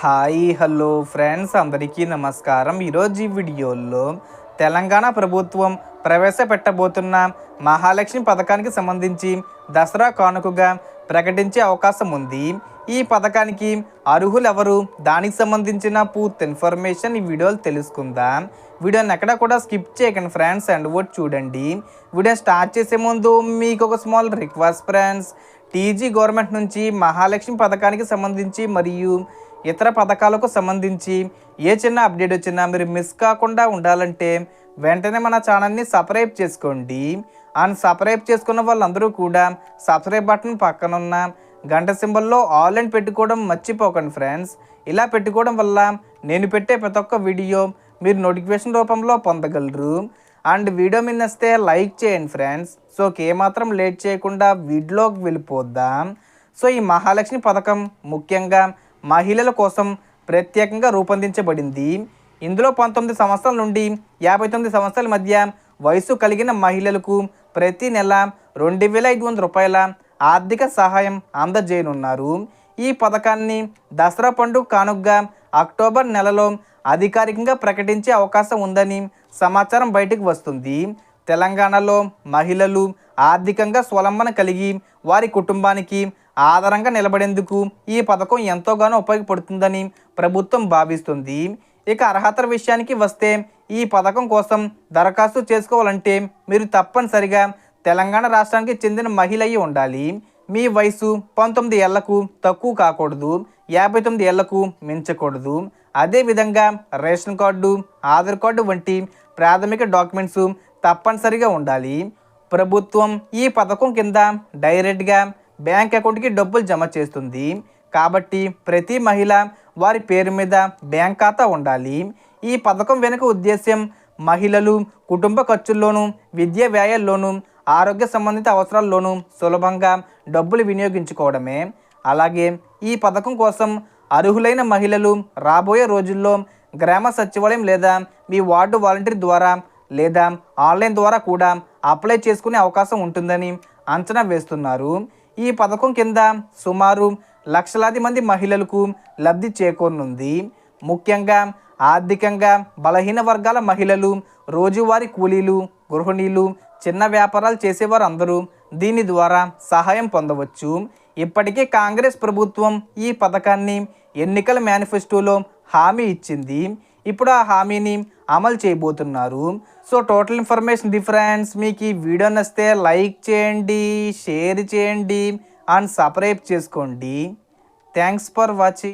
Hi hello friends, అందరికీ నమస్కారం. ఈరోజు ఈ వీడియోలో తెలంగాణ ప్రభుత్వం ప్రవేశపెట్టబోతున్న మహాలక్ష్మి పథకానికి సంబంధించి దసరా కానుకగా ప్రకటించే అవకాశం ఉంది. ఈ పథకానికి అర్హులు ఎవరు, దానికి సంబంధించిన పూర్తి ఇన్ఫర్మేషన్ ఈ వీడియోలో తెలుసుకుందాం. వీడియోని ఎక్కడ కూడా స్కిప్ చేయకండి ఫ్రెండ్స్, అండ్ వర్డ్ చూడండి. వీడియో స్టార్ట్ చేసే ముందు మీకు ఒక small request friends. TG government నుంచి మహాలక్ష్మి పథకానికి సంబంధించి మరియు ఇతర పథకాలకు సంబంధించి ఏ చిన్న అప్డేట్ వచ్చినా మీరు మిస్ కాకుండా ఉండాలంటే వెంటనే మన ఛానల్ని సబ్స్క్రైబ్ చేసుకోండి. అండ్ సబ్స్క్రైబ్ చేసుకున్న వాళ్ళందరూ కూడా సబ్స్క్రైబ్ బటన్ పక్కనున్న గంట సింబల్లో ఆల్ అని పెట్టుకోవడం మర్చిపోకండి ఫ్రెండ్స్. ఇలా పెట్టుకోవడం వల్ల నేను పెట్టే ప్రతి ఒక్క వీడియో మీరు నోటిఫికేషన్ రూపంలో పొందగలరు. అండ్ వీడియో మీద నచ్చితే లైక్ చేయండి ఫ్రెండ్స్. సో ఏమాత్రం లేట్ చేయకుండా వీడియోకి వెళ్ళిపోద్దాం. సో ఈ మహాలక్ష్మి పథకం ముఖ్యంగా మహిళల కోసం ప్రత్యేకంగా రూపొందించబడింది. ఇందులో 19 సంవత్సరాల నుండి 59 సంవత్సరాల మధ్య వయసు కలిగిన మహిళలకు ప్రతి నెల 2,500 రూపాయల ఆర్థిక సహాయం అందజేయనున్నారు. ఈ పథకాన్ని దసరా పండుగ కానుకగా అక్టోబర్ నెలలో అధికారికంగా ప్రకటించే అవకాశం ఉందని సమాచారం బయటకు వస్తుంది. తెలంగాణలో మహిళలు ఆర్థికంగా స్వలంబన కలిగి వారి కుటుంబానికి ఆధారంగా నిలబడేందుకు ఈ పథకం ఎంతోగానో ఉపయోగపడుతుందని ప్రభుత్వం భావిస్తుంది. ఇక అర్హతల విషయానికి వస్తే ఈ పథకం కోసం దరఖాస్తు చేసుకోవాలంటే మీరు తప్పనిసరిగా తెలంగాణ రాష్ట్రానికి చెందిన మహిళ అయి ఉండాలి. మీ వయసు 19 ఏళ్లకు తక్కువ కాకూడదు, 59 ఏళ్లకు మించకూడదు. అదేవిధంగా రేషన్ కార్డు, ఆధార్ కార్డు వంటి ప్రాథమిక డాక్యుమెంట్స్ తప్పనిసరిగా ఉండాలి. ప్రభుత్వం ఈ పథకం కింద డైరెక్ట్గా బ్యాంక్ అకౌంట్కి డబ్బులు జమ చేస్తుంది. కాబట్టి ప్రతి మహిళ వారి పేరు మీద బ్యాంక్ ఖాతా ఉండాలి. ఈ పథకం వెనుక ఉద్దేశ్యం మహిళలు కుటుంబ ఖర్చుల్లోనూ, విద్యా వ్యయాల్లోనూ, ఆరోగ్య సంబంధిత అవసరాల్లోనూ సులభంగా డబ్బులు వినియోగించుకోవడమే. అలాగే ఈ పథకం కోసం అర్హులైన మహిళలు రాబోయే రోజుల్లో గ్రామ సచివాలయం లేదా మీ వార్డు వాలంటీర్ ద్వారా లేదా ఆన్లైన్ ద్వారా కూడా అప్లై చేసుకునే అవకాశం ఉంటుందని అంచనా వేస్తున్నారు. ఈ పథకం కింద సుమారు లక్షలాది మంది మహిళలకు లబ్ధి చేకూరనుంది. ముఖ్యంగా ఆర్థికంగా బలహీన వర్గాల మహిళలు, రోజువారీ కూలీలు, గృహిణీలు, చిన్న వ్యాపారాలు చేసేవారు అందరూ దీని ద్వారా సహాయం పొందవచ్చు. ఇప్పటికే కాంగ్రెస్ ప్రభుత్వం ఈ పథకాన్ని ఎన్నికల మేనిఫెస్టోలో హామీ ఇచ్చింది. ఇప్పుడు ఆ హామీని అమలు చేయబోతున్నారు. So total information difference. మీకు ఈ వీడియో నచ్చితే లైక్ చేయండి, షేర్ చేయండి అండ్ సబ్స్క్రైబ్ చేసుకోండి. Thanks for watching.